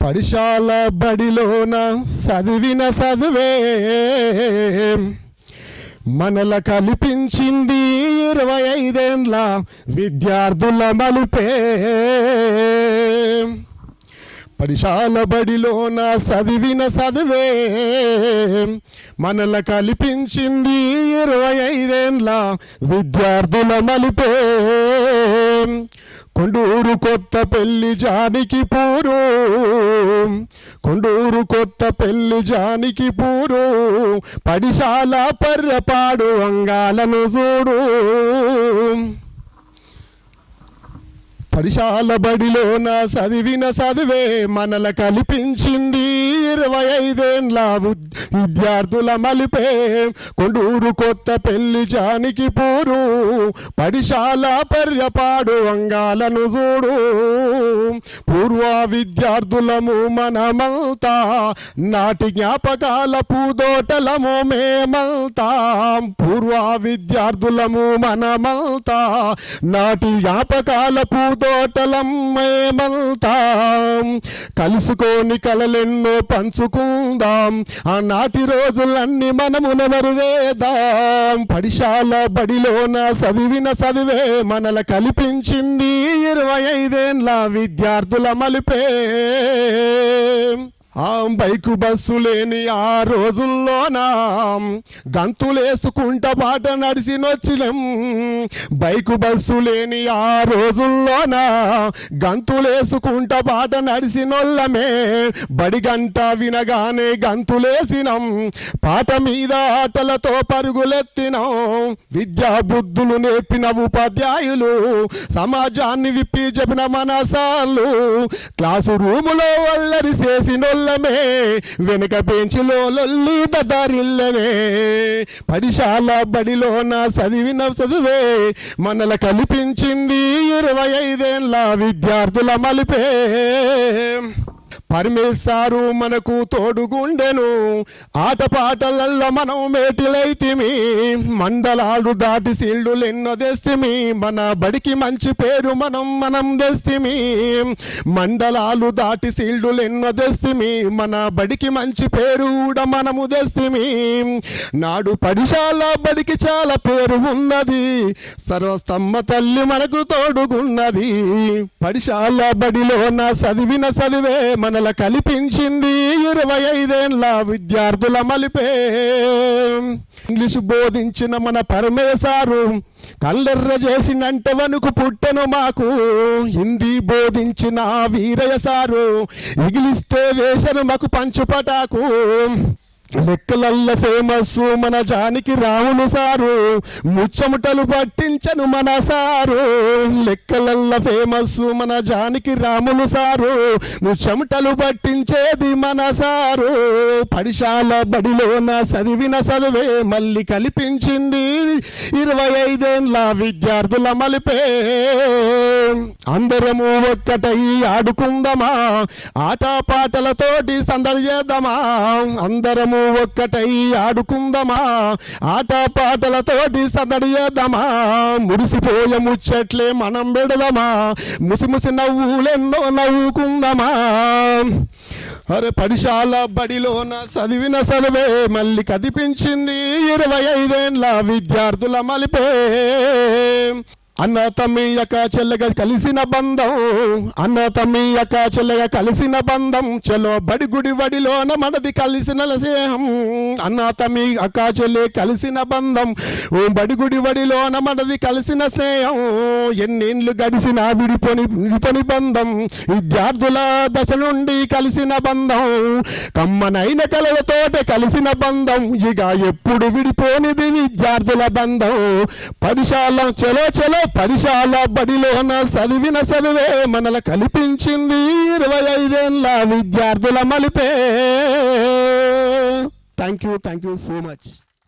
పడిశాల బడిలోన చదివిన చదువే మనల కల్పించింది 25 ఏండ్ల విద్యార్థుల మలుపే. పడిశాల బడిలోన చదివిన చదువే మనల కల్పించింది 25 ఏండ్ల విద్యార్థుల మలుపే. కొండూరు కొత్తపల్లి జానికి పూరు, కొండూరు కొత్తపల్లి జానికి పూరు, పడిశాల పర్రపాడు అంగాలను చూడు. పడిశాల బడిలోన చదివిన చదువే మనల కల్పించింది 25 ఏండ్ల విద్యార్థుల మలిపే. కొండూరు కొత్తపల్లి జానికి పూరు, పడిశాల పర్యపాడు అంగాలను చూడు. పూర్వ విద్యార్థులము మనమంతా, నాటి జ్ఞాపకాల పూదోటలము మేమంతా. పూర్వ విద్యార్థులము మనమంతా, నాటి జ్ఞాపకాల తోటలం మేమంతా. కలుసుకొని కలలెన్నో పంచుకుందాం, ఆనాటి రోజులన్నీ మనము నెమరువేద్దాం. పడిశాల బడిలోన చదివిన చదువే మనల కల్పించింది 25 ఏండ్ల విద్యార్థుల మలిపే. బైకు బస్సు లేని ఆ రోజుల్లోనా గంతులేసుకుంటా బాట నడిచినొచ్చినం. బైకు బస్సు లేని ఆ రోజుల్లోనా గంతులేసుకుంటా బాట నడిచినొల్లమే. బడి గంట వినగానే గంతులేసినం, పాట మీద ఆటలతో పరుగులెత్తినం. విద్యా బుద్ధులు నేర్పిన ఉపాధ్యాయులు, సమాజాన్ని విప్పి చెప్పిన మనసాలు. క్లాసు రూములో అల్లరి చేసిన వెనుక బెంచిలో లొల్లి దదారిల్లనే. పడిశాల బడిలోన చదివిన చదువే మనల కల్పించింది 25 ఏండ్ల విద్యార్థుల మలిపే. పరమేశ్వరు మనకు తోడుగుండెను, ఆటపాటలల్లో మనం మేటిలైతిమి. మండలాలు దాటి సీల్డులు ఎన్నో తెస్తిమి, మన బడికి మంచి పేరు మనం తెస్తిమి. మండలాలు దాటి సీల్డులు ఎన్నో తెస్తిమి, మన బడికి మంచి పేరు కూడా మనము తెస్తిమి. నాడు పడిశాల బడికి చాలా పేరు ఉన్నది, సర్వస్తమ్మ తల్లి మనకు తోడుగున్నది. పడిశాల బడిలోన చదివిన చదివే మనల కల్పించింది 25 ఏండ్ల విద్యార్థుల మలిపే. ఇంగ్లీషు బోధించిన మన పరమేశ్వరు కల్లెర్ర చేసినంటే వణుకు పుట్టెను మాకు. హిందీ బోధించిన వీరయ్య సారు ఇగిలిస్తే వేసను మాకు పంచుపటాకు. లెక్కలల్ల ఫేమస్ మన జానికి రాములు సారు, ముచ్చముటలు పట్టించను మన సారు. లెక్కలల్ల ఫేమస్ మన జానికి రాములు సారు, ముచ్చముటలు పట్టించేది మన సారు. పడిశాల బడిలోన చదివిన చదువే మళ్ళీ కల్పించింది 25 ఏండ్ల విద్యార్థుల మలిపే. అందరము ఒక్కటై ఆడుకుందామా, ఆటపాటలతోటి సందడి చేద్దామా. అందరము ఒక్కటై ఆడుకుందామా, ఆటపాటలతోటి సందడి చేద్దామా. మురిసిపోయే ముచ్చట్లే మనం పెడదామా, ముసిముసి నవ్వులెన్నో నవ్వుకుందామా. అరే పడిశాల బడిలోన చదివిన చదువే మళ్ళీ కదిపించింది 25 ఏండ్ల విద్యార్థుల మలిపే. అన్న తమ్మి అక్క చెల్లెగా కలిసిన బంధం, అన్న తమ్మి అక్క చెల్లెగా కలిసిన బంధం. చలో బడి గుడి వడిలోన మనది కలిసిన స్నేహం. అన్న తమ్మి అక్క చెల్లె కలిసిన బంధం, బడి గుడి వడిలోన మనది కలిసిన స్నేహం. ఎన్నేళ్ళు గడిసిన విడిపోని బంధం, విద్యార్థుల దశ నుండి కలిసిన బంధం. కమ్మనైన కలలతోటే కలిసిన బంధం, ఇక ఎప్పుడు విడిపోనిది విద్యార్థుల బంధం. పడిశాల చలో చలో పడిశాల బడిలోన చదివిన చదువే మనల కల్పించింది 25 ఏండ్ల విద్యార్థుల మలిపే. Thank you so much.